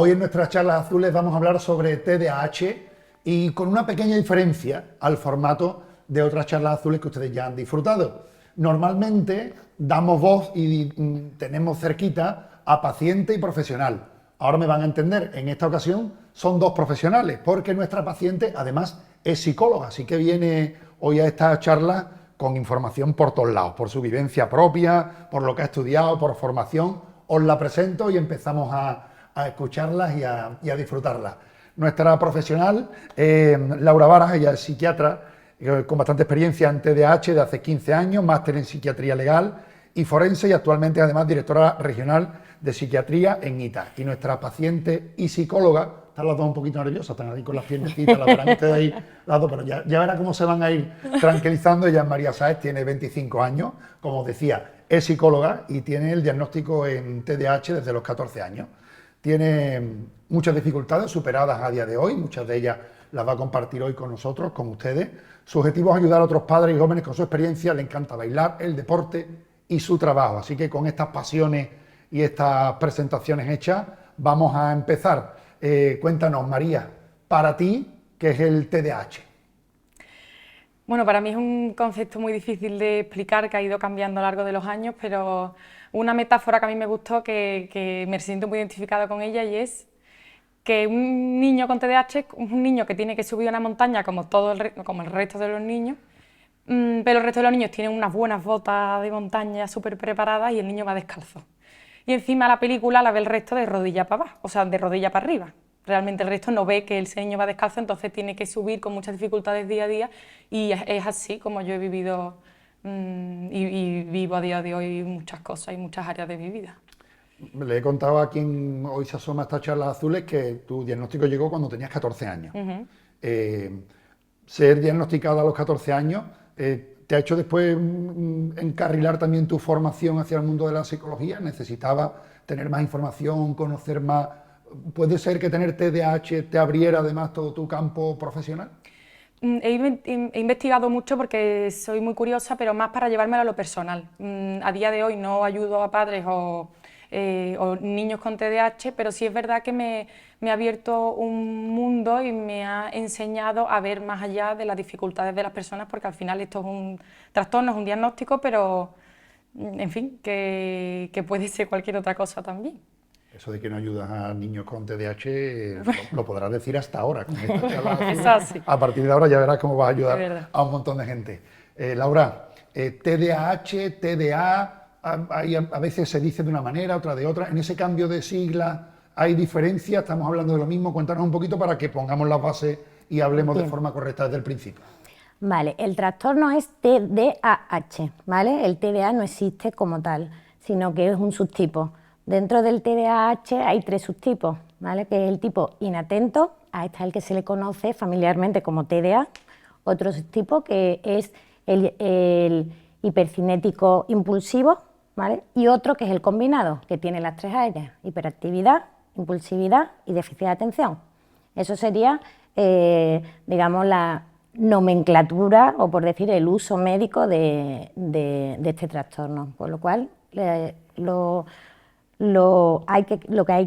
Hoy en nuestras charlas azules vamos a hablar sobre TDAH y con una pequeña diferencia al formato de otras charlas azules que ustedes ya han disfrutado. Normalmente damos voz y tenemos cerquita a paciente y profesional. Ahora me van a entender, en esta ocasión son dos profesionales, porque nuestra paciente además es psicóloga, así que viene hoy a esta charla con información por todos lados, por su vivencia propia, por lo que ha estudiado, por formación. Os la presento y empezamos a escucharlas y a disfrutarlas. Nuestra profesional, Laura Varas, ella es psiquiatra con bastante experiencia en TDAH de hace 15 años, máster en psiquiatría legal y forense y actualmente además directora regional de psiquiatría en ITA. Y nuestra paciente y psicóloga, están las dos un poquito nerviosas, están ahí con las piernecitas, las verán ustedes ahí, las dos, pero ya verá cómo se van a ir tranquilizando. Ella es María Sáez, tiene 25 años, como os decía, es psicóloga y tiene el diagnóstico en TDAH desde los 14 años. Tiene muchas dificultades superadas a día de hoy, muchas de ellas las va a compartir hoy con nosotros, con ustedes. Su objetivo es ayudar a otros padres y jóvenes con su experiencia, le encanta bailar, el deporte y su trabajo. Así que con estas pasiones y estas presentaciones hechas, vamos a empezar. Cuéntanos, María, para ti, ¿qué es el TDAH? Bueno, para mí es un concepto muy difícil de explicar, que ha ido cambiando a lo largo de los años, pero una metáfora que a mí me gustó, que me siento muy identificada con ella, y es que un niño con TDAH es un niño que tiene que subir una montaña como el resto de los niños, pero el resto de los niños tienen unas buenas botas de montaña súper preparadas y el niño va descalzo. Y encima la película la ve el resto de rodilla para abajo, o sea, de rodilla para arriba. Realmente el resto no ve que ese niño va descalzo, entonces tiene que subir con muchas dificultades día a día, y es así como yo he vivido y vivo a día de hoy muchas cosas y muchas áreas de mi vida. Le he contado a quien hoy se asoma a estas charlas azules que tu diagnóstico llegó cuando tenías 14 años. Ser diagnosticada a los 14 años te ha hecho después encarrilar también tu formación hacia el mundo de la psicología. ¿Necesitaba tener más información, conocer más? ¿Puede ser que tener TDAH te abriera además todo tu campo profesional? He investigado mucho porque soy muy curiosa, pero más para llevármelo a lo personal. A día de hoy no ayudo a padres o niños con TDAH, pero sí es verdad que me ha abierto un mundo y me ha enseñado a ver más allá de las dificultades de las personas, porque al final esto es un trastorno, es un diagnóstico, pero en fin, que puede ser cualquier otra cosa también. Eso de que no ayudas a niños con TDAH lo podrás decir hasta ahora. Con esta charla. Exacto. A partir de ahora ya verás cómo vas a ayudar a un montón de gente. Laura, TDAH, TDA, a veces se dice de una manera, otra de otra. En ese cambio de sigla, ¿hay diferencia? ¿Estamos hablando de lo mismo? Cuéntanos un poquito para que pongamos las bases y hablemos de forma correcta desde el principio. Vale, el trastorno es TDAH, ¿vale? El TDA no existe como tal, sino que es un subtipo. Dentro del TDAH hay 3 subtipos, ¿vale? Que es el tipo inatento, a este es el que se le conoce familiarmente como TDA, otro subtipo que es el hipercinético impulsivo, ¿vale? Y otro que es el combinado, que tiene las 3 áreas, hiperactividad, impulsividad y déficit de atención. Eso sería, digamos, la nomenclatura, o por decir, el uso médico de este trastorno, por lo cual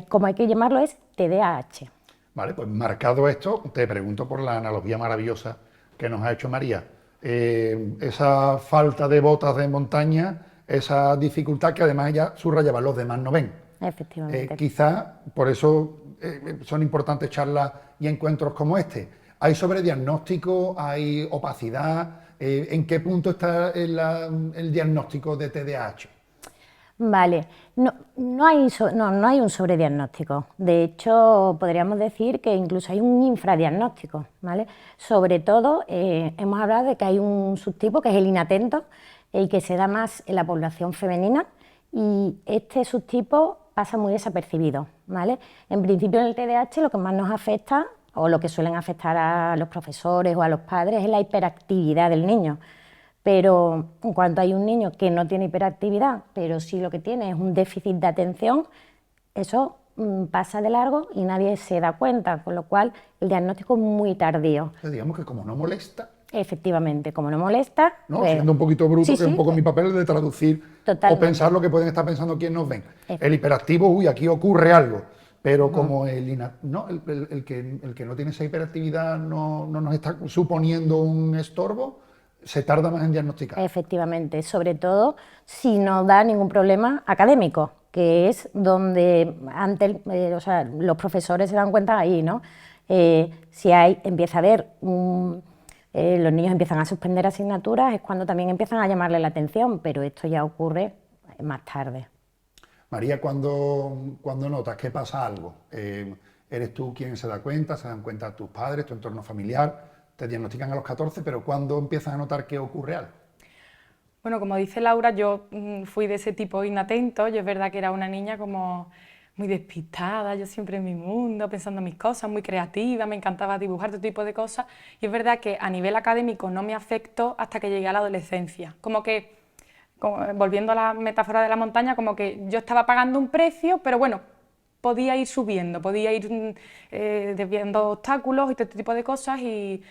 como hay que llamarlo es TDAH. Vale, pues marcado esto, te pregunto por la analogía maravillosa que nos ha hecho María. Esa falta de botas de montaña, esa dificultad que además ella subrayaba, los demás no ven. Efectivamente. Quizá por eso son importantes charlas y encuentros como este. ¿Hay sobrediagnóstico? ¿Hay opacidad? ¿En qué punto está el diagnóstico de TDAH? Vale, no hay un sobrediagnóstico. De hecho, podríamos decir que incluso hay un infradiagnóstico, ¿vale? Sobre todo, hemos hablado de que hay un subtipo que es el inatento, el que se da más en la población femenina, y este subtipo pasa muy desapercibido, ¿vale? En principio, en el TDAH lo que más nos afecta, o lo que suelen afectar a los profesores o a los padres, es la hiperactividad del niño. Pero en cuanto hay un niño que no tiene hiperactividad, pero sí lo que tiene es un déficit de atención, eso pasa de largo y nadie se da cuenta, con lo cual el diagnóstico es muy tardío. Digamos que como no molesta. Efectivamente, como no molesta... ¿No? Pues, siendo un poquito bruto, sí, que es un poco mi papel de traducir o pensar lo que pueden estar pensando quienes nos ven. El hiperactivo, aquí ocurre algo, pero como no, el que no tiene esa hiperactividad no nos está suponiendo un estorbo, se tarda más en diagnosticar. Efectivamente, sobre todo si no da ningún problema académico, que es donde antes, o sea, los profesores se dan cuenta ahí, ¿no? Si empieza a haber los niños empiezan a suspender asignaturas, es cuando también empiezan a llamarle la atención, pero esto ya ocurre más tarde. María, cuando notas que pasa algo, ¿eres tú quien se da cuenta, se dan cuenta tus padres, tu entorno familiar, te diagnostican a los 14, pero cuándo empiezas a notar que ocurre algo? Bueno, como dice Laura, yo fui de ese tipo inatento. Yo es verdad que era una niña como muy despistada, yo siempre en mi mundo, pensando en mis cosas, muy creativa, me encantaba dibujar todo tipo de cosas. Y es verdad que a nivel académico no me afectó hasta que llegué a la adolescencia. Volviendo a la metáfora de la montaña, como que yo estaba pagando un precio, pero bueno, podía ir subiendo, podía ir desviando obstáculos y todo este tipo de cosas y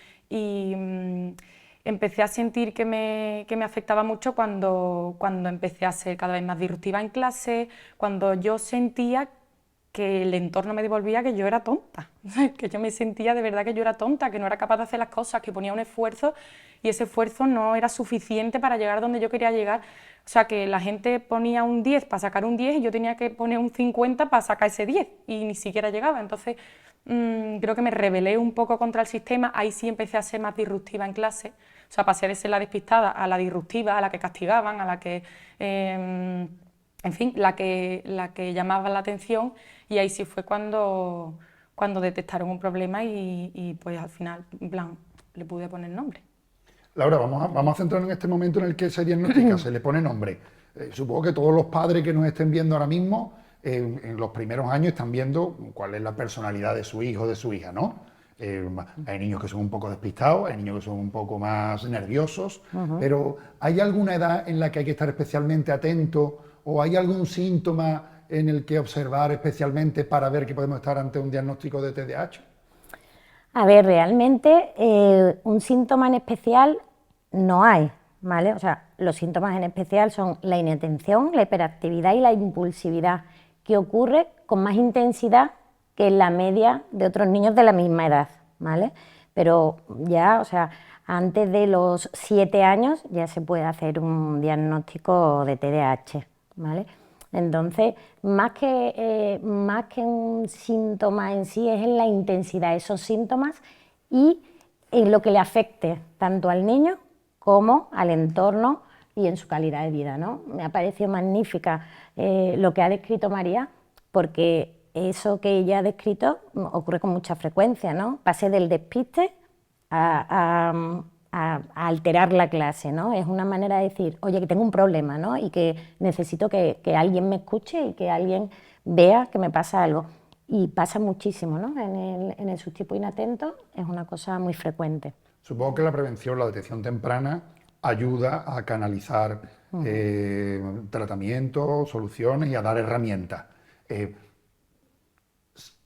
empecé a sentir que me afectaba mucho cuando empecé a ser cada vez más disruptiva en clase, cuando yo sentía que el entorno me devolvía que yo era tonta, que yo me sentía de verdad que yo era tonta, que no era capaz de hacer las cosas, que ponía un esfuerzo y ese esfuerzo no era suficiente para llegar donde yo quería llegar. O sea, que la gente ponía un 10 para sacar un 10 y yo tenía que poner un 50 para sacar ese 10 y ni siquiera llegaba. Entonces, creo que me rebelé un poco contra el sistema, ahí sí empecé a ser más disruptiva en clase. O sea, pasé de ser la despistada a la disruptiva, a la que castigaban, a la que, en fin, la que llamaba la atención, y ahí sí fue cuando detectaron un problema y pues al final, en plan, le pude poner nombre. Laura, vamos a centrarnos en este momento en el que se diagnostica, se le pone nombre. Supongo que todos los padres que nos estén viendo ahora mismo, en los primeros años están viendo cuál es la personalidad de su hijo o de su hija, ¿no? Hay niños que son un poco despistados, hay niños que son un poco más nerviosos, pero ¿hay alguna edad en la que hay que estar especialmente atento o hay algún síntoma en el que observar especialmente para ver que podemos estar ante un diagnóstico de TDAH? A ver, realmente un síntoma en especial no hay, ¿vale? O sea, los síntomas en especial son la inatención, la hiperactividad y la impulsividad, que ocurre con más intensidad que en la media de otros niños de la misma edad, ¿vale? Pero ya, o sea, antes de los 7 años ya se puede hacer un diagnóstico de TDAH, ¿vale? Entonces, más que un síntoma en sí, es en la intensidad de esos síntomas y en lo que le afecte tanto al niño como al entorno y en su calidad de vida, ¿no? Me ha parecido magnífica lo que ha descrito María, porque eso que ella ha descrito ocurre con mucha frecuencia, ¿no? Pasé del despiste a alterar la clase, ¿no? Es una manera de decir, oye, que tengo un problema, ¿no? Y que necesito que alguien me escuche y que alguien vea que me pasa algo. Y pasa muchísimo, ¿no? En el subtipo inatento es una cosa muy frecuente. Supongo que la prevención, la detección temprana, ayuda a canalizar tratamientos, soluciones y a dar herramientas.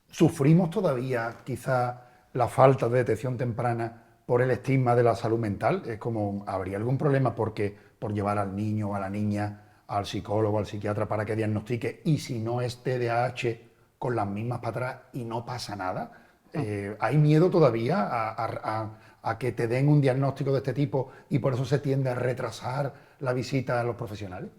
¿Sufrimos todavía quizá la falta de detección temprana por el estigma de la salud mental? Es como, ¿habría algún problema por llevar al niño o a la niña al psicólogo, al psiquiatra para que diagnostique? Y si no es TDAH, con las mismas para atrás y no pasa nada. ¿Hay miedo todavía a que te den un diagnóstico de este tipo y por eso se tiende a retrasar la visita a los profesionales?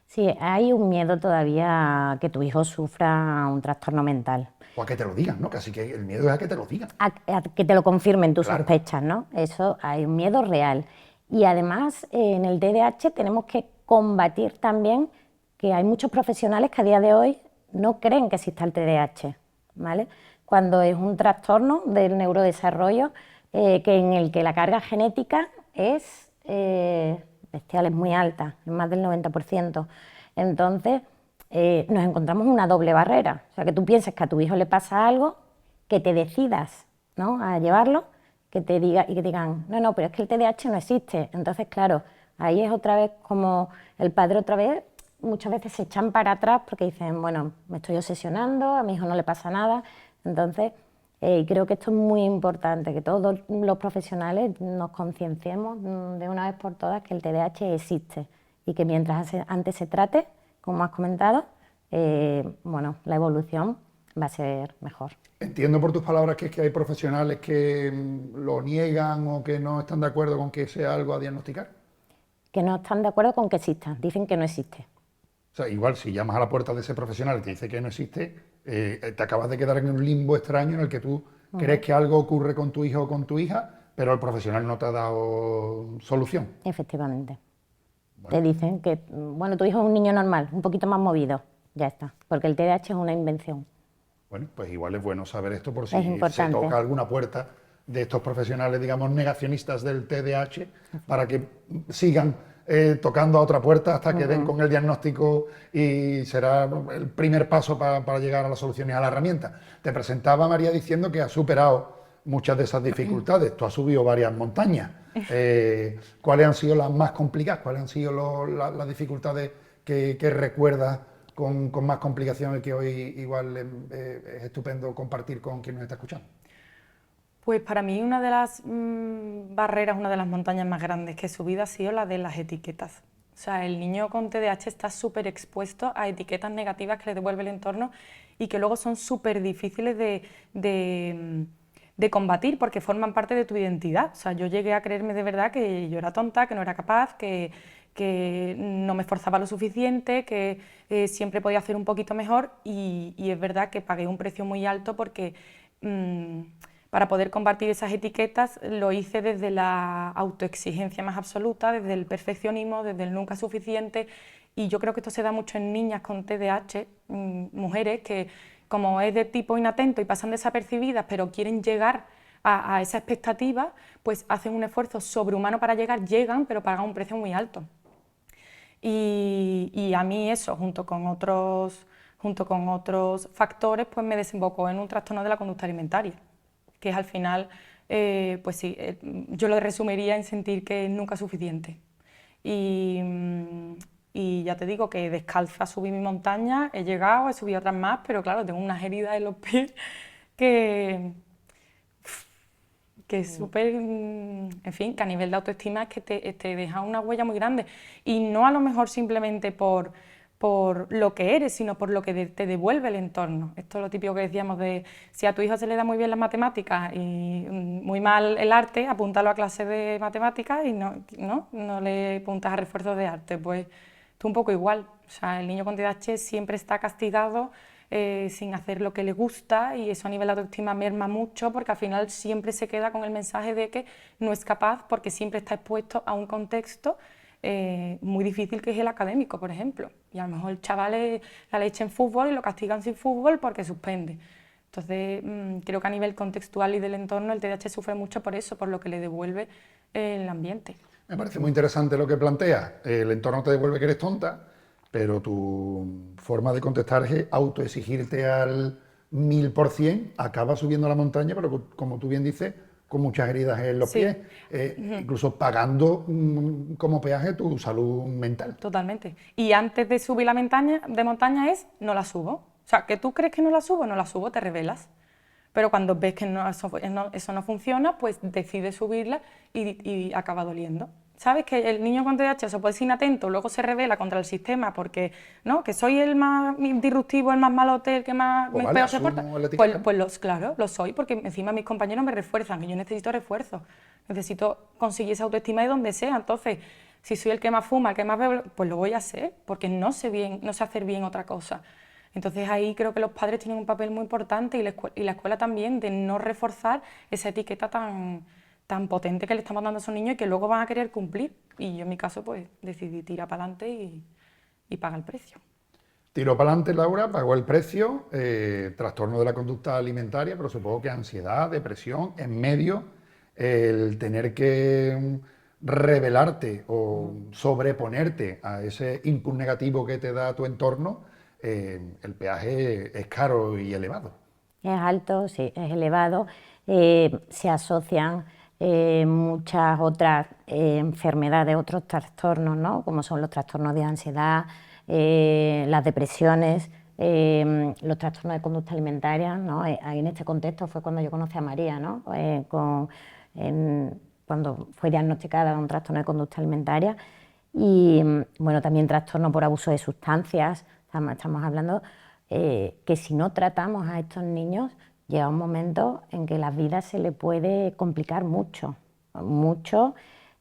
Sí, hay un miedo todavía a que tu hijo sufra un trastorno mental. O a que te lo digan, ¿no? Casi que el miedo es a que te lo digan. A que te lo confirmen tus Claro. sospechas, ¿no? Eso, hay un miedo real. Y además, en el TDAH tenemos que combatir también que hay muchos profesionales que a día de hoy no creen que exista el TDAH, ¿vale? Cuando es un trastorno del neurodesarrollo en el que la carga genética es bestial, es muy alta, es más del 90%. Entonces, nos encontramos una doble barrera. O sea, que tú pienses que a tu hijo le pasa algo, que te decidas, ¿no?, a llevarlo, que te digan, no, pero es que el TDAH no existe. Entonces, claro, ahí es otra vez como el padre otra vez, muchas veces se echan para atrás porque dicen, bueno, me estoy obsesionando, a mi hijo no le pasa nada. Entonces, creo que esto es muy importante, que todos los profesionales nos concienciemos de una vez por todas que el TDAH existe y que mientras antes se trate, como has comentado, bueno, la evolución va a ser mejor. Entiendo por tus palabras que es que hay profesionales que lo niegan o que no están de acuerdo con que sea algo a diagnosticar. Que no están de acuerdo con que exista, dicen que no existe. O sea, igual si llamas a la puerta de ese profesional y te dice que no existe, te acabas de quedar en un limbo extraño en el que tú crees que algo ocurre con tu hijo o con tu hija, pero el profesional no te ha dado solución. Efectivamente. Te dicen que, bueno, tu hijo es un niño normal, un poquito más movido, ya está, porque el TDAH es una invención. Bueno, pues igual es bueno saber esto por si Es se importante. toca alguna puerta de estos profesionales, digamos, negacionistas del TDAH, para que sigan tocando a otra puerta hasta que den con el diagnóstico y será el primer paso para llegar a las soluciones, a la herramienta. Te presentaba María diciendo que ha superado muchas de esas dificultades. Tú has subido varias montañas. ¿Cuáles han sido las más complicadas? ¿Cuáles han sido las dificultades que recuerdas con más complicaciones que hoy igual es estupendo compartir con quien nos está escuchando? Pues para mí una de las barreras, una de las montañas más grandes que he subido ha sido la de las etiquetas. O sea, el niño con TDAH está súper expuesto a etiquetas negativas que le devuelve el entorno y que luego son súper difíciles de combatir porque forman parte de tu identidad. O sea, yo llegué a creerme de verdad que yo era tonta, que no era capaz, que no me esforzaba lo suficiente, que siempre podía hacer un poquito mejor y es verdad que pagué un precio muy alto porque para poder combatir esas etiquetas lo hice desde la autoexigencia más absoluta, desde el perfeccionismo, desde el nunca suficiente y yo creo que esto se da mucho en niñas con TDAH, mujeres que como es de tipo inatento y pasan desapercibidas pero quieren llegar a esa expectativa, pues hacen un esfuerzo sobrehumano para llegar, llegan pero pagan un precio muy alto. Y a mí eso, junto con otros factores, pues me desembocó en un trastorno de la conducta alimentaria, que es al final, pues sí, yo lo resumiría en sentir que es nunca suficiente. Y ya te digo que descalza subí mi montaña, he llegado, he subido otras más, pero claro, tengo unas heridas en los pies que es súper, en fin, que a nivel de autoestima es que te deja una huella muy grande. Y no a lo mejor simplemente por lo que eres, sino por lo que te devuelve el entorno. Esto es lo típico que decíamos de si a tu hijo se le da muy bien las matemáticas y muy mal el arte, apúntalo a clases de matemáticas y no le apuntas a refuerzos de arte. Pues tú un poco igual. O sea, el niño con TDAH siempre está castigado sin hacer lo que le gusta y eso a nivel de autoestima merma mucho porque al final siempre se queda con el mensaje de que no es capaz porque siempre está expuesto a un contexto muy difícil que es el académico, por ejemplo. Y a lo mejor el chaval la leche en fútbol y lo castigan sin fútbol porque suspende. Entonces creo que a nivel contextual y del entorno el TDAH sufre mucho por eso, por lo que le devuelve el ambiente. Me parece muy interesante lo que planteas. El entorno te devuelve que eres tonta, pero tu forma de contestar es autoexigirte al 1000%, acaba subiendo la montaña, pero como tú bien dices, con muchas heridas en los pies, incluso pagando como peaje tu salud mental. Totalmente. Y antes de subir la montaña, no la subo. O sea, que tú crees que no la subo, te rebelas. Pero cuando ves que eso no funciona, pues decides subirla y acaba doliendo. ¿Sabes? Que el niño con TDAH se puede ser inatento, luego se revela contra el sistema porque, ¿no? Que soy el más disruptivo, el más malote, el que más Pues vale, peor se porta. Pues Claro, lo soy, porque encima mis compañeros me refuerzan, que yo necesito refuerzo. Necesito conseguir esa autoestima de donde sea. Entonces, si soy el que más fuma, el que más bebe, pues lo voy a hacer, porque no sé hacer bien otra cosa. Entonces ahí creo que los padres tienen un papel muy importante y la escuela también de no reforzar esa etiqueta tan potente que le estamos dando a esos niños y que luego van a querer cumplir. Y yo en mi caso pues decidí tirar para adelante y pagar el precio. Tiró para adelante Laura, pagó el precio, trastorno de la conducta alimentaria, pero supongo que ansiedad, depresión, en medio, el tener que rebelarte o sobreponerte a ese input negativo que te da tu entorno, el peaje es caro y elevado. Es alto, sí, es elevado. Se asocian muchas otras enfermedades, otros trastornos, ¿no? Como son los trastornos de ansiedad, las depresiones, los trastornos de conducta alimentaria, ¿no? Ahí en este contexto fue cuando yo conocí a María, ¿no? Cuando fue diagnosticada con un trastorno de conducta alimentaria y bueno, también trastorno por abuso de sustancias, estamos hablando que si no tratamos a estos niños, llega un momento en que la vida se le puede complicar mucho, mucho,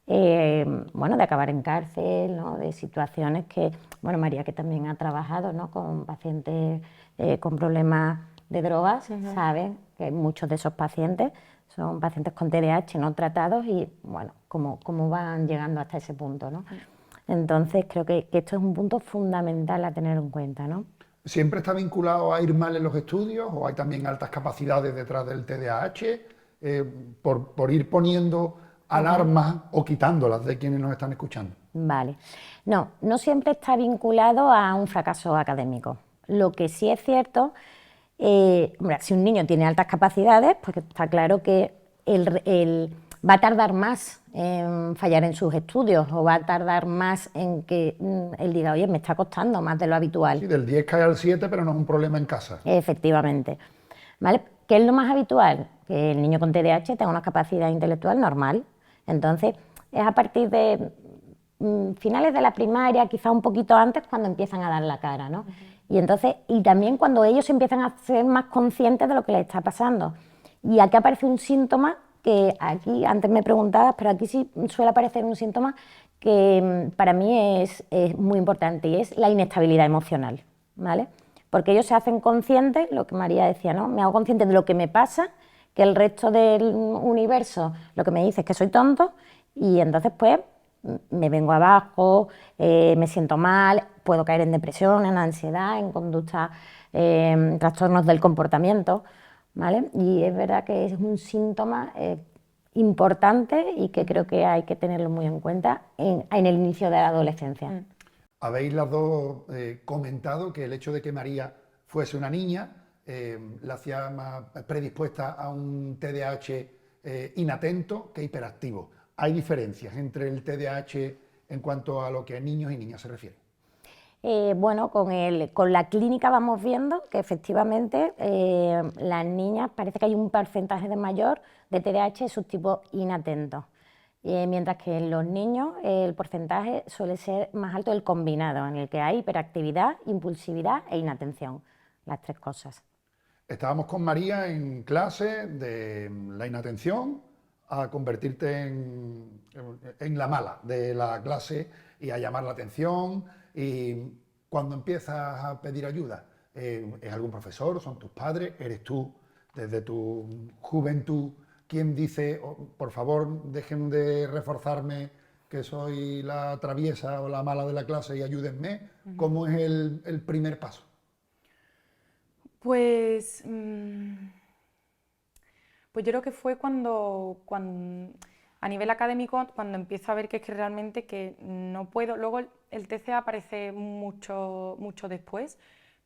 bueno, de acabar en cárcel, ¿no? De situaciones que, bueno, María que también ha trabajado, ¿no? Con pacientes con problemas de drogas, sabe que muchos de esos pacientes son pacientes con TDAH no tratados y, bueno, cómo van llegando hasta ese punto, ¿no? Entonces creo que esto es un punto fundamental a tener en cuenta, ¿no? ¿Siempre está vinculado a ir mal en los estudios o hay también altas capacidades detrás del TDAH? Por ir poniendo alarmas o quitándolas de quienes nos están escuchando. Vale. No, no siempre está vinculado a un fracaso académico. Lo que sí es cierto, hombre, si un niño tiene altas capacidades, pues está claro que va a tardar más en fallar en sus estudios o va a tardar más en que él diga, oye, me está costando más de lo habitual. Sí, del 10 cae al 7, pero no es un problema en casa. Efectivamente. ¿Vale? ¿Qué es lo más habitual? Que el niño con TDAH tenga una capacidad intelectual normal. Entonces, es a partir de finales de la primaria, quizá un poquito antes, cuando empiezan a dar la cara, ¿no? Y entonces, y también cuando ellos empiezan a ser más conscientes de lo que les está pasando. Y aquí aparece un síntoma que aquí, antes me preguntabas, pero aquí sí suele aparecer un síntoma que para mí es muy importante y es la inestabilidad emocional, ¿vale? Porque ellos se hacen conscientes, lo que María decía, ¿no? Me hago consciente de lo que me pasa, que el resto del universo lo que me dice es que soy tonto y entonces pues me vengo abajo, me siento mal, puedo caer en depresión, en ansiedad, en conducta, trastornos del comportamiento, ¿vale? Y es verdad que es un síntoma importante y que creo que hay que tenerlo muy en cuenta en el inicio de la adolescencia. Habéis las dos comentado que el hecho de que María fuese una niña la hacía más predispuesta a un TDAH inatento que hiperactivo. ¿Hay diferencias entre el TDAH en cuanto a lo que a niños y niñas se refiere? Bueno, con la clínica vamos viendo que efectivamente las niñas parece que hay un porcentaje de mayor de TDAH subtipo inatento, mientras que en los niños el porcentaje suele ser más alto el combinado, en el que hay hiperactividad, impulsividad e inatención, las tres cosas. Estábamos con María en clase de la inatención a convertirte en la mala de la clase y a llamar la atención. Y cuando empiezas a pedir ayuda, ¿es algún profesor, son tus padres, eres tú desde tu juventud quien dice, "Oh, por favor, dejen de reforzarme que soy la traviesa o la mala de la clase y ayúdenme"? ¿Cómo es el primer paso? Pues, pues yo creo que fue a nivel académico, cuando empiezo a ver que es que realmente que no puedo. Luego el TCA aparece mucho después,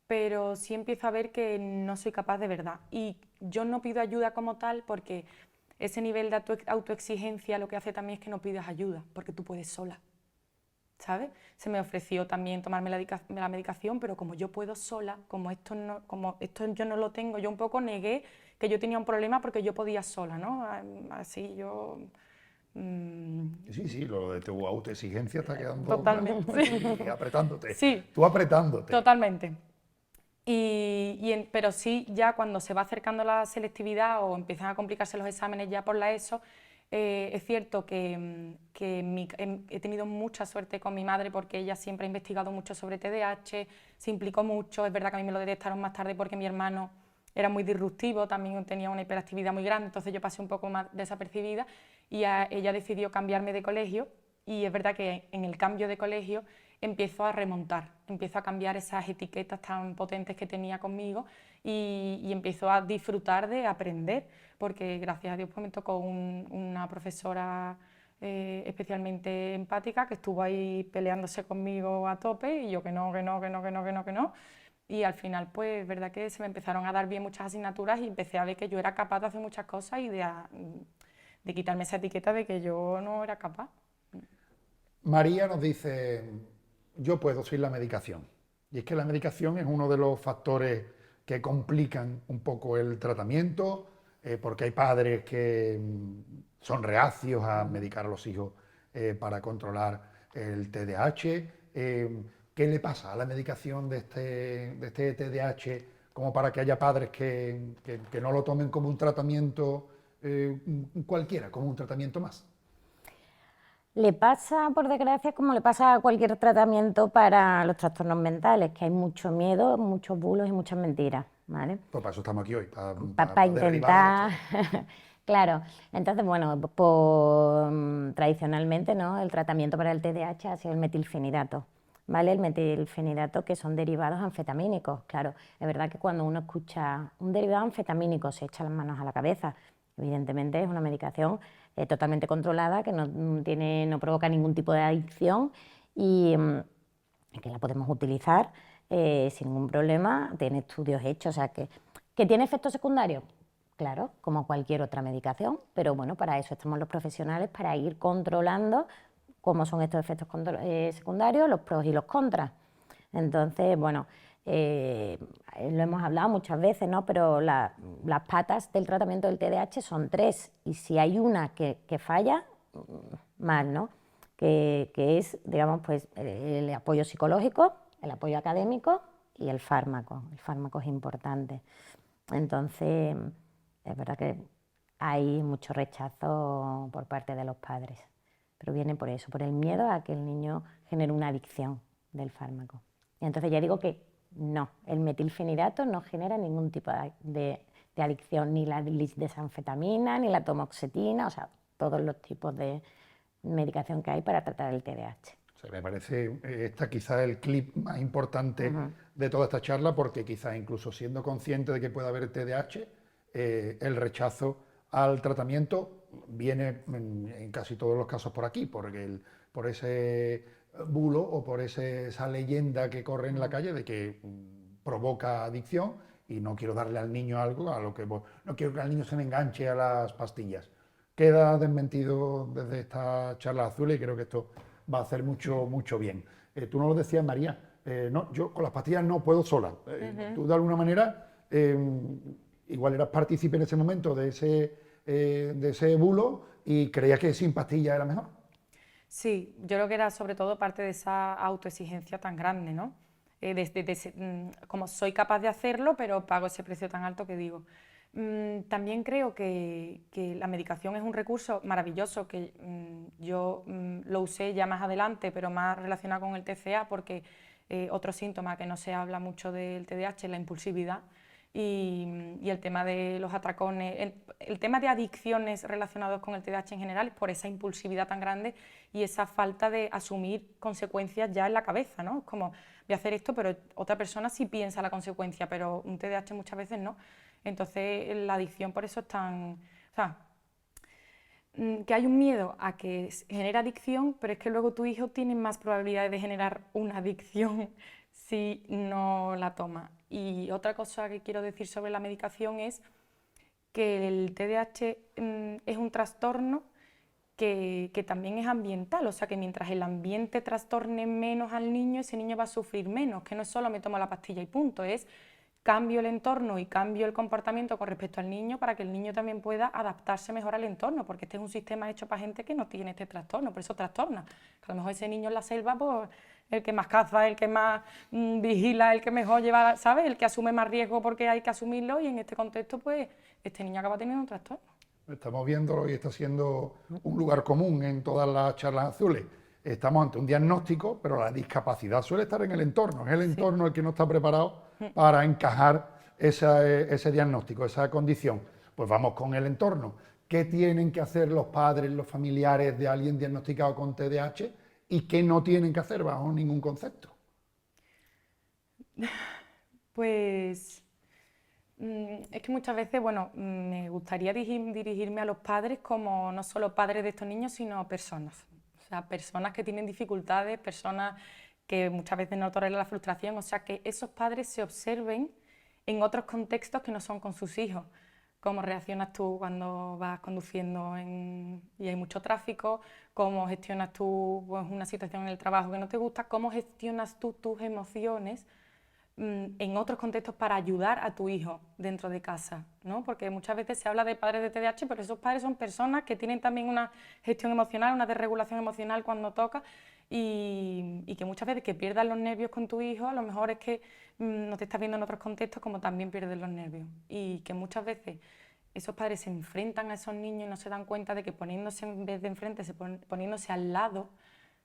pero sí empiezo a ver que no soy capaz de verdad. Y yo no pido ayuda como tal porque ese nivel de autoexigencia lo que hace también es que no pidas ayuda, porque tú puedes sola, ¿sabes? Se me ofreció también tomarme la medicación, pero como yo puedo sola, como esto yo no lo tengo, yo un poco negué que yo tenía un problema porque yo podía sola, ¿no? Así yo... Sí, lo de tu autoexigencia está quedando Totalmente. claro, y apretándote. Sí. Tú apretándote. Totalmente. Pero sí, ya cuando se va acercando la selectividad o empiezan a complicarse los exámenes ya por la ESO, es cierto que he tenido mucha suerte con mi madre porque ella siempre ha investigado mucho sobre TDAH, se implicó mucho. Es verdad que a mí me lo detectaron más tarde porque mi hermano era muy disruptivo, también tenía una hiperactividad muy grande, entonces yo pasé un poco más desapercibida y ella decidió cambiarme de colegio y es verdad que en el cambio de colegio empiezo a remontar, empiezo a cambiar esas etiquetas tan potentes que tenía conmigo y empiezo a disfrutar de aprender, porque gracias a Dios pues me tocó una profesora especialmente empática que estuvo ahí peleándose conmigo a tope y yo que no. Y al final, pues, es verdad que se me empezaron a dar bien muchas asignaturas y empecé a ver que yo era capaz de hacer muchas cosas y de quitarme esa etiqueta de que yo no era capaz. María nos dice, yo puedo, soy la medicación. Y es que la medicación es uno de los factores que complican un poco el tratamiento, porque hay padres que son reacios a medicar a los hijos para controlar el TDAH. ¿Qué le pasa a la medicación de este TDAH como para que haya padres que no lo tomen como un tratamiento cualquiera, como un tratamiento más? Le pasa, por desgracia, como le pasa a cualquier tratamiento para los trastornos mentales, que hay mucho miedo, muchos bulos y muchas mentiras, ¿vale? Pues para eso estamos aquí hoy, para Para derribarlo intentar, claro, entonces, bueno, pues, tradicionalmente, ¿no? El tratamiento para el TDAH ha sido el metilfenidato, ¿vale? El metilfenidato, que son derivados anfetamínicos, claro. Es verdad que cuando uno escucha un derivado anfetamínico se echa las manos a la cabeza. Evidentemente es una medicación totalmente controlada, que no provoca ningún tipo de adicción y que la podemos utilizar sin ningún problema, tiene estudios hechos, o sea que tiene efectos secundarios, claro, como cualquier otra medicación, pero bueno, para eso estamos los profesionales, para ir controlando cómo son estos efectos secundarios, los pros y los contras. Entonces, bueno, lo hemos hablado muchas veces, ¿no? Pero las patas del tratamiento del TDAH son 3, y si hay una que falla, mal, ¿no? Que es, digamos, pues el apoyo psicológico, el apoyo académico y el fármaco. El fármaco es importante. Entonces, es verdad que hay mucho rechazo por parte de los padres, pero viene por eso, por el miedo a que el niño genere una adicción del fármaco. Y entonces ya digo que no, el metilfenidato no genera ningún tipo de adicción, ni la desanfetamina, ni la tomoxetina, o sea, todos los tipos de medicación que hay para tratar el TDAH. O sea, me parece esta quizá el clip más importante de toda esta charla, porque quizá incluso siendo consciente de que puede haber TDAH, el rechazo al tratamiento viene en casi todos los casos por aquí, por ese bulo o por esa leyenda que corre en la calle de que provoca adicción y no quiero darle al niño algo a lo que no quiero que al niño se me enganche a las pastillas. Queda desmentido desde esta charla azul y creo que esto va a hacer mucho, mucho bien. Tú no lo decías, María, no, yo con las pastillas no puedo sola. Tú de alguna manera igual eras partícipe en ese momento de ese bulo y creías que sin pastillas era mejor. Sí, yo creo que era sobre todo parte de esa autoexigencia tan grande, ¿no? Como soy capaz de hacerlo, pero pago ese precio tan alto que digo. También creo que la medicación es un recurso maravilloso que yo lo usé ya más adelante, pero más relacionado con el TCA, porque otro síntoma que no se habla mucho del TDAH es la impulsividad. Y el tema de los atracones, el tema de adicciones relacionados con el TDAH en general es por esa impulsividad tan grande y esa falta de asumir consecuencias ya en la cabeza, ¿no? Es como, voy a hacer esto, pero otra persona sí piensa la consecuencia, pero un TDAH muchas veces no. Entonces la adicción por eso es tan... O sea, que hay un miedo a que genere adicción, pero es que luego tu hijo tiene más probabilidades de generar una adicción si no la toma. Y otra cosa que quiero decir sobre la medicación es que el TDAH es un trastorno que también es ambiental, o sea que mientras el ambiente trastorne menos al niño, ese niño va a sufrir menos, que no es solo me tomo la pastilla y punto, es cambio el entorno y cambio el comportamiento con respecto al niño para que el niño también pueda adaptarse mejor al entorno, porque este es un sistema hecho para gente que no tiene este trastorno, por eso trastorna. Que a lo mejor ese niño en la selva, pues el que más caza, el que más vigila, el que mejor lleva, ¿sabes? El que asume más riesgo porque hay que asumirlo y en este contexto, pues este niño acaba teniendo un trastorno. Estamos viéndolo y está siendo un lugar común en todas las charlas azules. Estamos ante un diagnóstico, pero la discapacidad suele estar en el entorno. Es el entorno el que no está preparado para encajar ese diagnóstico, esa condición. Pues vamos con el entorno. ¿Qué tienen que hacer los padres, los familiares de alguien diagnosticado con TDAH y qué no tienen que hacer bajo ningún concepto? Pues es que muchas veces, bueno, me gustaría dirigirme a los padres como no solo padres de estos niños, sino personas. O sea, personas que tienen dificultades, personas que muchas veces no toleran la frustración. O sea, que esos padres se observen en otros contextos que no son con sus hijos. Cómo reaccionas tú cuando vas conduciendo y hay mucho tráfico, cómo gestionas tú pues, una situación en el trabajo que no te gusta, cómo gestionas tú tus emociones en otros contextos para ayudar a tu hijo dentro de casa, ¿no? Porque muchas veces se habla de padres de TDAH, pero esos padres son personas que tienen también una gestión emocional, una desregulación emocional cuando toca. y que muchas veces que pierdas los nervios con tu hijo, a lo mejor es que no te estás viendo en otros contextos como también pierdes los nervios, y que muchas veces esos padres se enfrentan a esos niños y no se dan cuenta de que poniéndose en vez de enfrente, poniéndose al lado,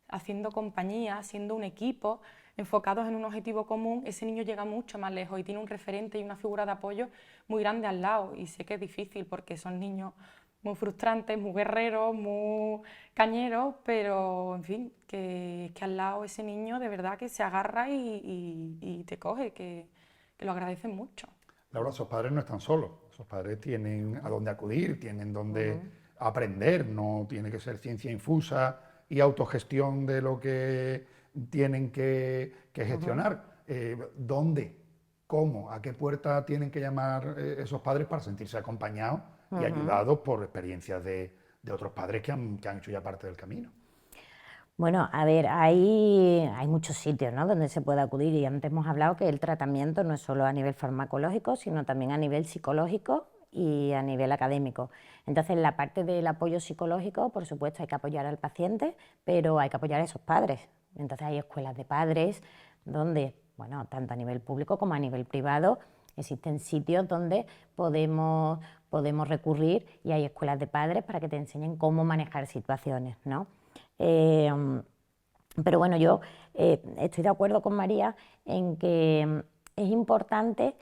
haciendo compañía, siendo un equipo, enfocados en un objetivo común, ese niño llega mucho más lejos y tiene un referente y una figura de apoyo muy grande al lado. Y sé que es difícil porque son niños muy frustrantes, muy guerreros, muy cañeros, pero en fin, que al lado ese niño de verdad que se agarra y te coge, que lo agradecen mucho. Laura, esos padres no están solos, esos padres tienen a dónde acudir, tienen dónde aprender, no tiene que ser ciencia infusa y autogestión de lo que tienen que gestionar. ¿Dónde? ¿Cómo? ¿A qué puerta tienen que llamar esos padres para sentirse acompañados y ayudados por experiencias de otros padres que han hecho ya parte del camino? Bueno, a ver, hay muchos sitios, ¿no?, donde se puede acudir, y antes hemos hablado que el tratamiento no es solo a nivel farmacológico, sino también a nivel psicológico y a nivel académico. Entonces, en la parte del apoyo psicológico, por supuesto, hay que apoyar al paciente, pero hay que apoyar a esos padres. Entonces, hay escuelas de padres donde, bueno, tanto a nivel público como a nivel privado, existen sitios donde podemos recurrir, y hay escuelas de padres para que te enseñen cómo manejar situaciones, ¿no? Pero bueno, yo estoy de acuerdo con María en que es importante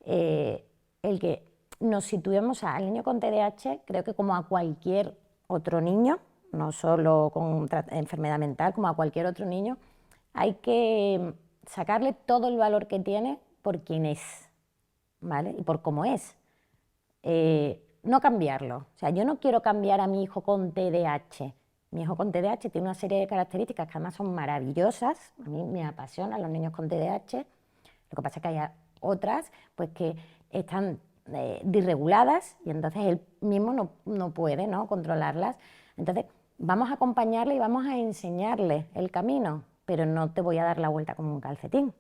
el que nos situemos al niño con TDAH, creo que como a cualquier otro niño, no solo con enfermedad mental, como a cualquier otro niño, hay que sacarle todo el valor que tiene por quien es, ¿vale? Y por cómo es. No cambiarlo. O sea, yo no quiero cambiar a mi hijo con TDAH. Mi hijo con TDAH tiene una serie de características que además son maravillosas. A mí me apasionan los niños con TDAH. Lo que pasa es que hay otras pues, que están disreguladas y entonces él mismo no puede, ¿no?, controlarlas. Entonces, vamos a acompañarle y vamos a enseñarle el camino, pero no te voy a dar la vuelta como un calcetín,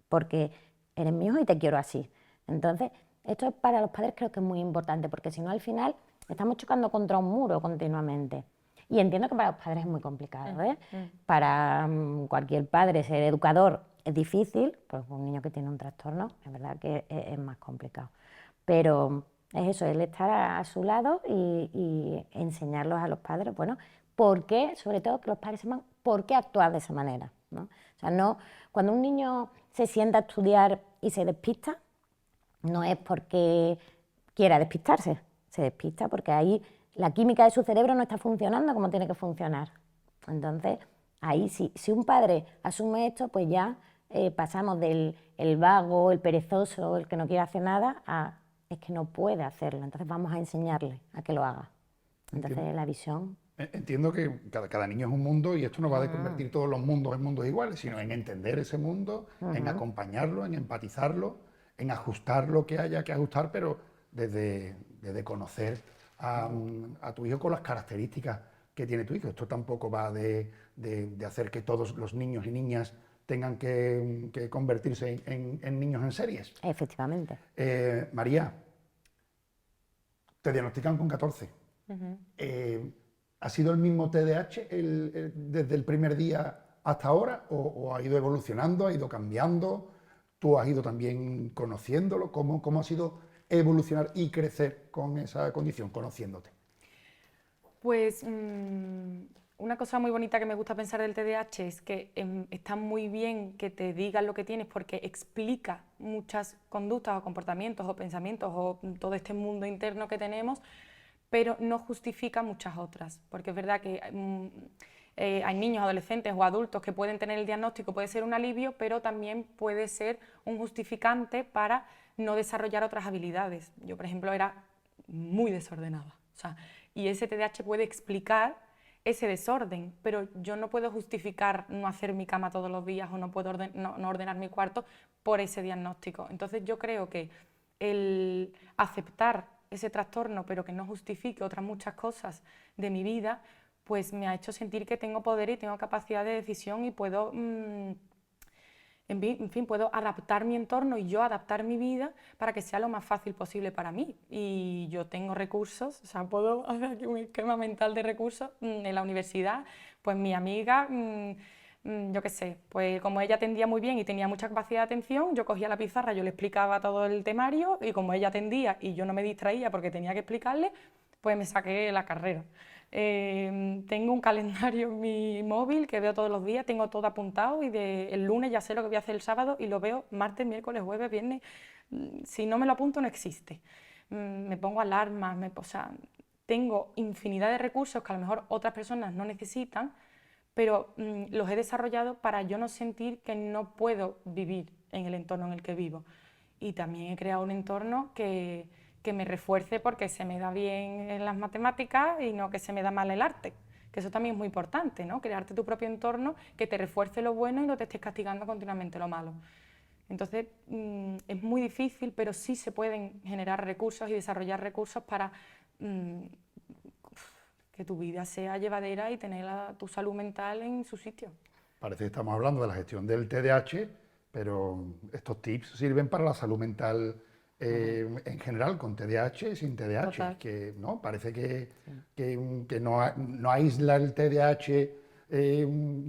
porque eres mi hijo y te quiero así. Entonces, esto para los padres creo que es muy importante, porque si no al final estamos chocando contra un muro continuamente. Y entiendo que para los padres es muy complicado, ¿eh? Para cualquier padre ser educador es difícil, pues un niño que tiene un trastorno, es verdad que es más complicado. Pero es eso, el estar a su lado y enseñarlos a los padres, bueno, por qué, sobre todo que los padres sepan por qué actuar de esa manera, ¿no? O sea, no, cuando un niño se sienta a estudiar y se despista, no es porque quiera despistarse, se despista porque ahí la química de su cerebro no está funcionando como tiene que funcionar. Entonces, ahí si un padre asume esto, pues ya pasamos del el vago, el perezoso, el que no quiere hacer nada, a es que no puede hacerlo. Entonces vamos a enseñarle a que lo haga. Entonces Entiendo. la visión... Entiendo que cada niño es un mundo y esto no va de convertir todos los mundos en mundos iguales, sino en entender ese mundo, en acompañarlo, en empatizarlo, en ajustar lo que haya que ajustar, pero desde conocer a tu hijo con las características que tiene tu hijo. Esto tampoco va de hacer que todos los niños y niñas tengan que convertirse en niños en series. Efectivamente. María, te diagnostican con 14. ¿Ha sido el mismo TDAH desde el primer día hasta ahora o ha ido evolucionando, ha ido cambiando? ¿Tú has ido también conociéndolo? ¿Cómo ha sido evolucionar y crecer con esa condición, conociéndote? Pues una cosa muy bonita que me gusta pensar del TDAH es que está muy bien que te digan lo que tienes porque explica muchas conductas o comportamientos o pensamientos o todo este mundo interno que tenemos, pero no justifica muchas otras, porque es verdad que hay niños, adolescentes o adultos que pueden tener el diagnóstico, puede ser un alivio, pero también puede ser un justificante para no desarrollar otras habilidades. Yo, por ejemplo, era muy desordenada, o sea, y ese TDAH puede explicar ese desorden, pero yo no puedo justificar no hacer mi cama todos los días o no puedo no ordenar mi cuarto por ese diagnóstico. Entonces yo creo que el aceptar ese trastorno, pero que no justifique otras muchas cosas de mi vida, pues me ha hecho sentir que tengo poder y tengo capacidad de decisión y puedo, en fin, puedo adaptar mi entorno y yo adaptar mi vida para que sea lo más fácil posible para mí. Y yo tengo recursos, o sea, puedo hacer aquí un esquema mental de recursos en la universidad, Pues mi amiga, yo qué sé, pues como ella atendía muy bien y tenía mucha capacidad de atención, yo cogía la pizarra, yo le explicaba todo el temario y como ella atendía y yo no me distraía porque tenía que explicarle, pues me saqué la carrera. Tengo un calendario en mi móvil que veo todos los días, tengo todo apuntado y el lunes ya sé lo que voy a hacer el sábado y lo veo martes, miércoles, jueves, viernes. Si no me lo apunto no existe. Me pongo alarmas, o sea, tengo infinidad de recursos que a lo mejor otras personas no necesitan, pero los he desarrollado para yo no sentir que no puedo vivir en el entorno en el que vivo. Y también he creado un entorno que me refuerce porque se me da bien en las matemáticas y no que se me da mal el arte, que eso también es muy importante, ¿no? Crearte tu propio entorno que te refuerce lo bueno y no te estés castigando continuamente lo malo. Entonces, es muy difícil, pero sí se pueden generar recursos y desarrollar recursos para que tu vida sea llevadera y tener tu salud mental en su sitio. Parece que estamos hablando de la gestión del TDAH, pero estos tips sirven para la salud mental en general, con TDAH y sin TDAH. Total. Que no, parece que no aísla el TDAH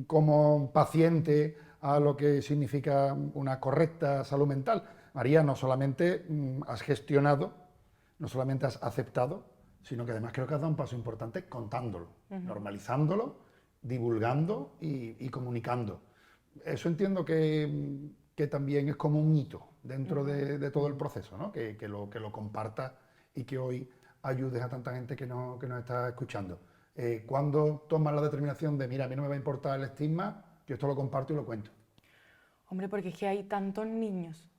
como paciente a lo que significa una correcta salud mental. María, no solamente has gestionado, no solamente has aceptado, sino que además creo que has dado un paso importante contándolo, normalizándolo, divulgando y comunicando. Eso entiendo que también es como un hito dentro de todo el proceso, ¿no? Que lo compartas y que hoy ayudes a tanta gente que nos está escuchando. ¿Cuándo tomas la determinación de, mira, a mí no me va a importar el estigma, yo esto lo comparto y lo cuento? Hombre, porque es que hay tantos niños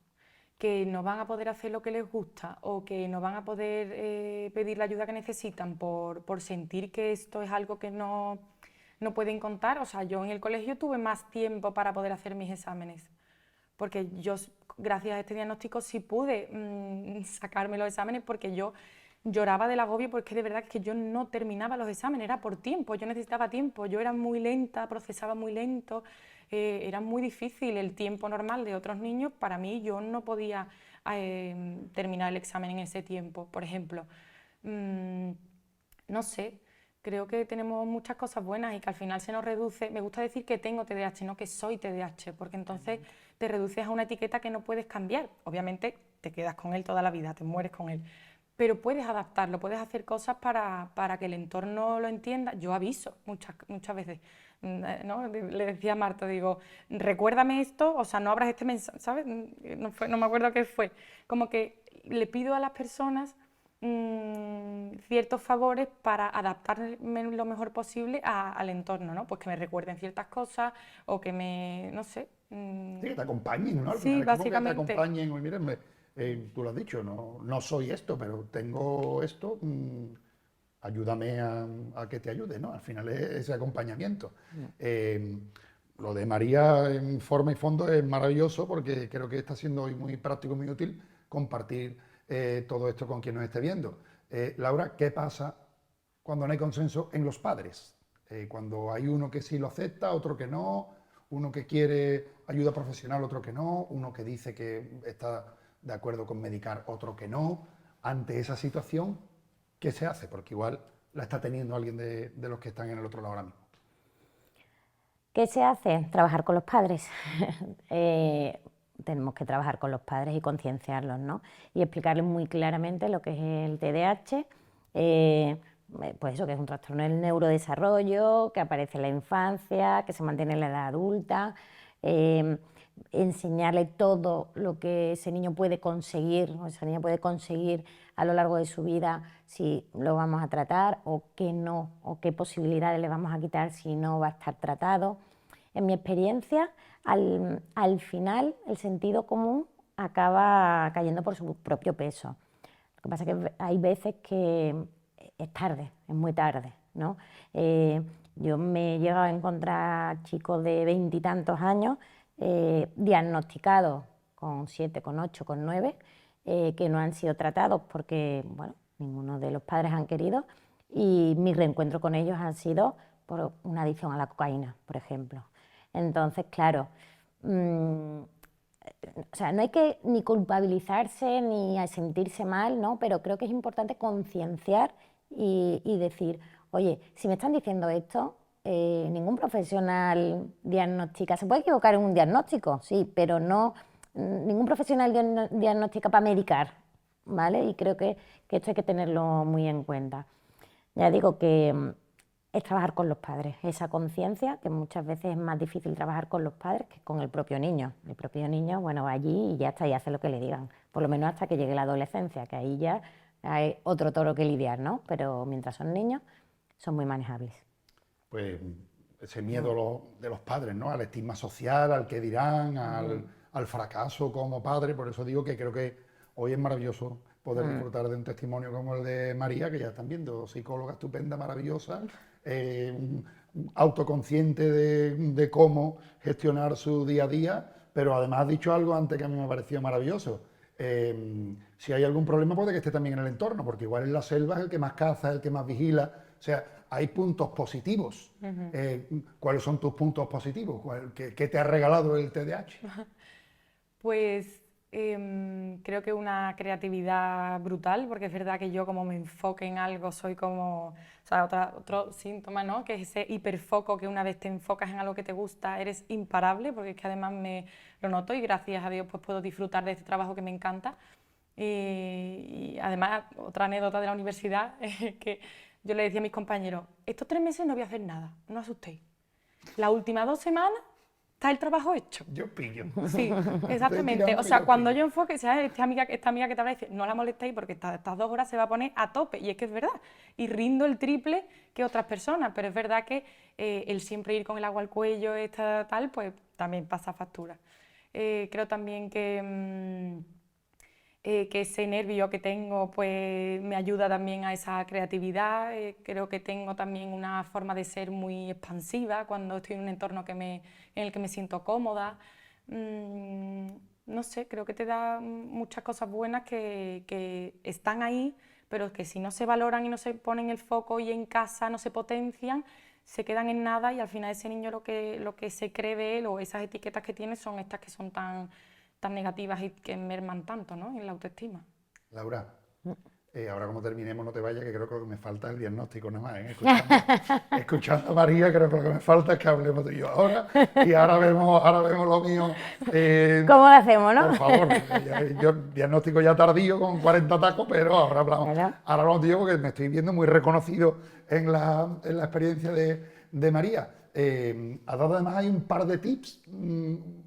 que no van a poder hacer lo que les gusta o que no van a poder pedir la ayuda que necesitan por sentir que esto es algo que no pueden contar. O sea, yo en el colegio tuve más tiempo para poder hacer mis exámenes, porque yo, gracias a este diagnóstico, sí pude sacarme los exámenes porque yo lloraba del agobio porque de verdad que yo no terminaba los exámenes, era por tiempo, yo necesitaba tiempo, yo era muy lenta, procesaba muy lento, era muy difícil el tiempo normal de otros niños, para mí yo no podía terminar el examen en ese tiempo, por ejemplo. No sé, creo que tenemos muchas cosas buenas y que al final se nos reduce, me gusta decir que tengo TDAH, no que soy TDAH, porque entonces te reduces a una etiqueta que no puedes cambiar, obviamente te quedas con él toda la vida, te mueres con él, pero puedes adaptarlo, puedes hacer cosas para que el entorno lo entienda. Yo aviso muchas veces, ¿no? Le decía a Marta, digo, recuérdame esto, o sea, no abras este mensaje, ¿sabes? No me acuerdo qué fue, como que le pido a las personas ciertos favores para adaptarme lo mejor posible al entorno, ¿no? Pues que me recuerden ciertas cosas o que me, no sé. Sí, que te acompañen, ¿no? Al Sí, final es como que te básicamente. acompañen. Oye, miren, tú lo has dicho, no soy esto, pero tengo esto, ayúdame a que te ayude, ¿no? Al final es ese acompañamiento. Lo de María en forma y fondo es maravilloso porque creo que está siendo hoy muy práctico y muy útil compartir todo esto con quien nos esté viendo. Laura, ¿qué pasa cuando no hay consenso en los padres? Cuando hay uno que sí lo acepta, otro que no, uno que quiere ayuda profesional, otro que no, uno que dice que está de acuerdo con medicar, otro que no. Ante esa situación, ¿qué se hace? Porque igual la está teniendo alguien de los que están en el otro lado ahora mismo. ¿Qué se hace? Trabajar con los padres. Tenemos que trabajar con los padres y concienciarlos, ¿no? Y explicarles muy claramente lo que es el TDAH, pues eso, que es un trastorno del neurodesarrollo, que aparece en la infancia, que se mantiene en la edad adulta, enseñarle todo lo que ese niño puede conseguir o esa niña puede conseguir a lo largo de su vida si lo vamos a tratar o qué no, o qué posibilidades le vamos a quitar si no va a estar tratado. En mi experiencia, al final el sentido común acaba cayendo por su propio peso. Lo que pasa es que hay veces que es tarde, es muy tarde, ¿no? Yo me he llegado a encontrar chicos de 20 y tantos años diagnosticados con 7, con 8, con 9, que no han sido tratados porque, bueno, ninguno de los padres han querido, y mi reencuentro con ellos ha sido por una adicción a la cocaína, por ejemplo. Entonces, claro, o sea, no hay que ni culpabilizarse ni a sentirse mal, ¿no? Pero creo que es importante concienciar y decir, oye, si me están diciendo esto, ningún profesional diagnostica, se puede equivocar en un diagnóstico, sí, pero no, ningún profesional diagnostica para medicar, ¿vale? Y creo que esto hay que tenerlo muy en cuenta. Ya digo que es trabajar con los padres, esa conciencia, que muchas veces es más difícil trabajar con los padres que con el propio niño. El propio niño, bueno, va allí y ya está, y hace lo que le digan, por lo menos hasta que llegue la adolescencia, que ahí ya hay otro toro que lidiar, ¿no? Pero mientras son niños, son muy manejables. Pues ese miedo de los padres, ¿no? Al estigma social, al que dirán, al fracaso como padre. Por eso digo que creo que hoy es maravilloso poder disfrutar de un testimonio como el de María, que ya están viendo, psicóloga estupenda, maravillosa, autoconsciente de cómo gestionar su día a día, pero además has dicho algo antes que a mí me pareció maravilloso. Si hay algún problema puede que esté también en el entorno, porque igual en la selva es el que más caza, el que más vigila. O sea, hay puntos positivos. ¿Cuáles son tus puntos positivos? ¿Qué te ha regalado el TDAH? Pues creo que una creatividad brutal, porque es verdad que yo como me enfoque en algo soy como, o sea, otro síntoma, ¿no? Que es ese hiperfoco, que una vez te enfocas en algo que te gusta eres imparable, porque es que además me lo noto y gracias a Dios pues puedo disfrutar de este trabajo que me encanta. Y además otra anécdota de la universidad es que yo le decía a mis compañeros, estos 3 meses no voy a hacer nada, no asustéis. Las últimas 2 semanas está el trabajo hecho. Yo pillo. Sí, Estoy exactamente. tirando O sea, que cuando pillo. yo enfoque, ¿sabes? Esta amiga que te habla dice, no la molestéis porque estas 2 horas se va a poner a tope. Y es que es verdad. Y rindo el triple que otras personas. Pero es verdad que el siempre ir con el agua al cuello, tal, pues también pasa factura. Creo también que ese nervio que tengo pues me ayuda también a esa creatividad. Creo que tengo también una forma de ser muy expansiva cuando estoy en un entorno en el que me siento cómoda. No sé, creo que te da muchas cosas buenas que están ahí, pero que si no se valoran y no se ponen el foco y en casa no se potencian, se quedan en nada y al final ese niño lo que se cree de él o esas etiquetas que tiene son estas que son tan negativas y que merman tanto, ¿no? En la autoestima. Laura, ahora como terminemos, no te vayas, que creo que lo que me falta es el diagnóstico nada más. Escuchando a María, creo que lo que me falta es que hablemos tú y yo ahora. Y ahora vemos lo mío. ¿Cómo lo hacemos, no? Por favor, yo diagnóstico ya tardío con 40 tacos, pero ahora hablamos. Bueno. Ahora hablamos tú y yo porque me estoy viendo muy reconocido en la experiencia de María. Además hay un par de tips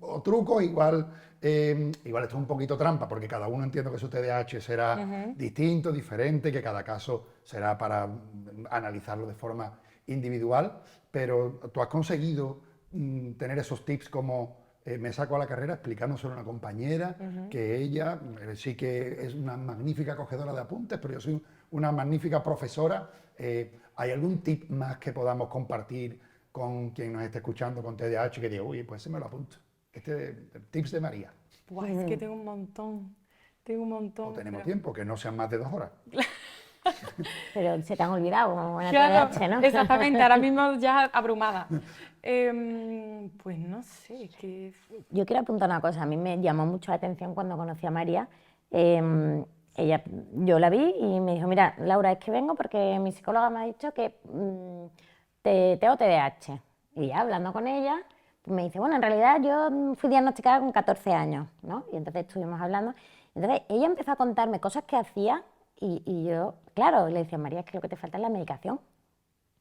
o trucos, igual esto es un poquito trampa, porque cada uno entiendo que su TDAH será distinto, diferente, que cada caso será para analizarlo de forma individual, pero tú has conseguido tener esos tips como me saco a la carrera explicándoselo a una compañera, que ella sí que es una magnífica cogedora de apuntes, pero yo soy una magnífica profesora. ¿Hay algún tip más que podamos compartir con quien nos esté escuchando con TDAH que diga, uy, pues se me lo apunto? Tips de María. Buah, es que tengo un montón. Tengo un montón. O tenemos tiempo, que no sean más de 2 horas. Pero se te han olvidado, como buena Claro, TDAH, ¿no? exactamente, ahora mismo ya abrumada. Pues no sé, es que... Yo quiero apuntar una cosa, a mí me llamó mucho la atención cuando conocí a María. Yo la vi y me dijo, mira, Laura, es que vengo porque mi psicóloga me ha dicho que tengo TDAH. Y ya hablando con ella, me dice, bueno, en realidad yo fui diagnosticada con 14 años, ¿no? Y entonces estuvimos hablando. Entonces ella empezó a contarme cosas que hacía y yo, claro, le decía, María, es que lo que te falta es la medicación.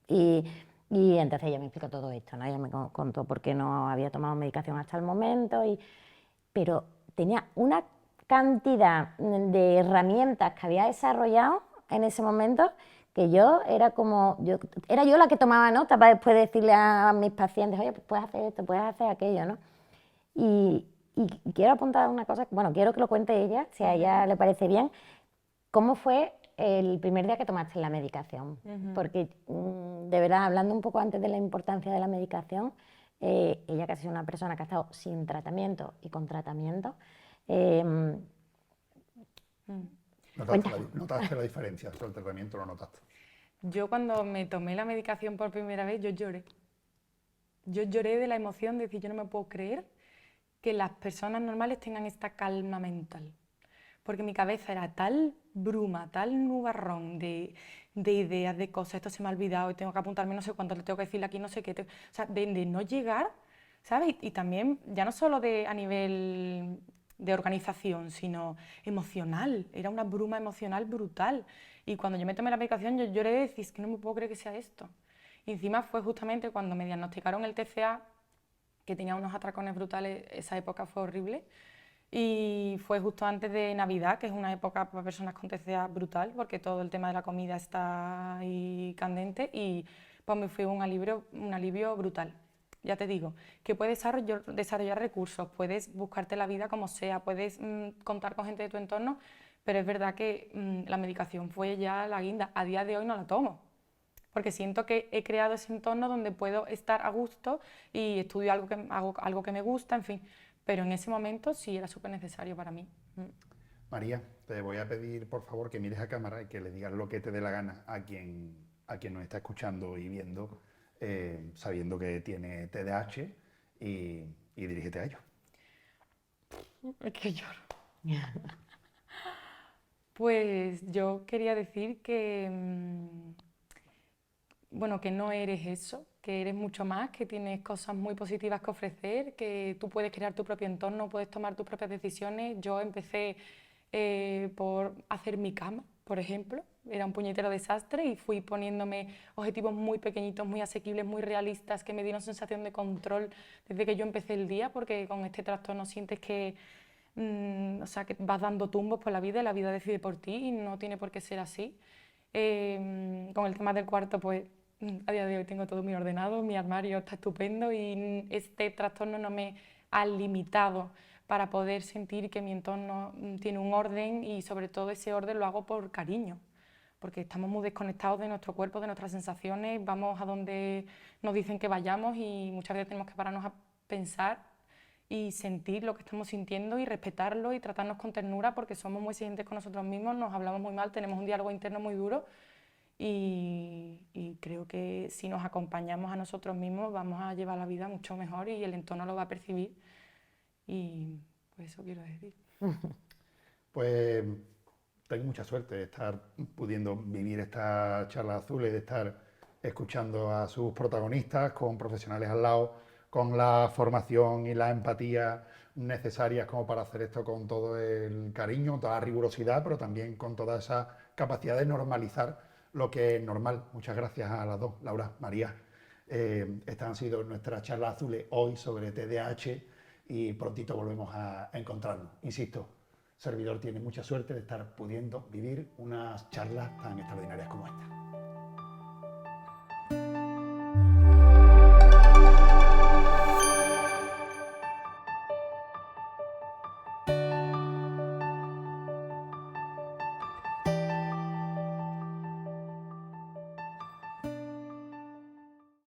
Y entonces ella me explicó todo esto, ¿no? Ella me contó por qué no había tomado medicación hasta el momento, pero tenía una cantidad de herramientas que había desarrollado en ese momento que yo era yo la que tomaba nota para después decirle a mis pacientes, oye, pues puedes hacer esto, puedes hacer aquello, ¿no? Y quiero apuntar una cosa, bueno, quiero que lo cuente ella, si a ella le parece bien, ¿cómo fue el primer día que tomaste la medicación? Porque, de verdad, hablando un poco antes de la importancia de la medicación, ella que ha sido una persona que ha estado sin tratamiento y con tratamiento, ¿Notaste la diferencia? ¿El tratamiento lo notaste? Yo cuando me tomé la medicación por primera vez, yo lloré. Yo lloré de la emoción de decir, yo no me puedo creer que las personas normales tengan esta calma mental. porque mi cabeza era tal bruma, tal nubarrón de ideas, de cosas, esto se me ha olvidado y tengo que apuntarme no sé cuánto, le tengo que decirle aquí no sé qué, o sea, de no llegar, ¿sabes? Y también, ya no solo a nivel de organización, sino emocional, era una bruma emocional brutal. Y cuando yo me tomé la medicación, yo lloré y decía, es que no me puedo creer que sea esto. Y encima fue justamente cuando me diagnosticaron el TCA, que tenía unos atracones brutales, esa época fue horrible. Y fue justo antes de Navidad, que es una época para personas con TCA brutal, porque todo el tema de la comida está ahí candente, y pues me fue un alivio brutal. Ya te digo, que puedes desarrollar recursos, puedes buscarte la vida como sea, puedes contar con gente de tu entorno, pero es verdad que la medicación fue ya la guinda. A día de hoy no la tomo, porque siento que he creado ese entorno donde puedo estar a gusto y estudio hago algo que me gusta, en fin, pero en ese momento sí era súper necesario para mí. María, te voy a pedir por favor que mires a cámara y que le digas lo que te dé la gana a quien nos está escuchando y viendo, sabiendo que tiene TDAH y dirígete a ellos. Es que lloro. Pues yo quería decir que, bueno, que no eres eso, que eres mucho más, que tienes cosas muy positivas que ofrecer, que tú puedes crear tu propio entorno, puedes tomar tus propias decisiones. Yo empecé por hacer mi cama, por ejemplo, era un puñetero desastre y fui poniéndome objetivos muy pequeñitos, muy asequibles, muy realistas, que me dieron sensación de control desde que yo empecé el día, porque con este trastorno sientes que, o sea, que vas dando tumbos por la vida y la vida decide por ti y no tiene por qué ser así. Con el tema del cuarto, pues a día de hoy tengo todo muy ordenado, mi armario está estupendo y este trastorno no me ha limitado para poder sentir que mi entorno tiene un orden y sobre todo ese orden lo hago por cariño, porque estamos muy desconectados de nuestro cuerpo, de nuestras sensaciones, vamos a donde nos dicen que vayamos y muchas veces tenemos que pararnos a pensar y sentir lo que estamos sintiendo y respetarlo y tratarnos con ternura porque somos muy exigentes con nosotros mismos, nos hablamos muy mal, tenemos un diálogo interno muy duro y creo que si nos acompañamos a nosotros mismos vamos a llevar la vida mucho mejor y el entorno lo va a percibir y pues eso quiero decir. Pues tengo mucha suerte de estar pudiendo vivir esta charla azul y de estar escuchando a sus protagonistas con profesionales al lado, con la formación y la empatía necesarias como para hacer esto con todo el cariño, toda la rigurosidad, pero también con toda esa capacidad de normalizar lo que es normal. Muchas gracias a las dos, Laura, María. Estas han sido nuestras charlas azules hoy sobre TDAH y prontito volvemos a encontrarnos. Insisto, servidor tiene mucha suerte de estar pudiendo vivir unas charlas tan extraordinarias como esta.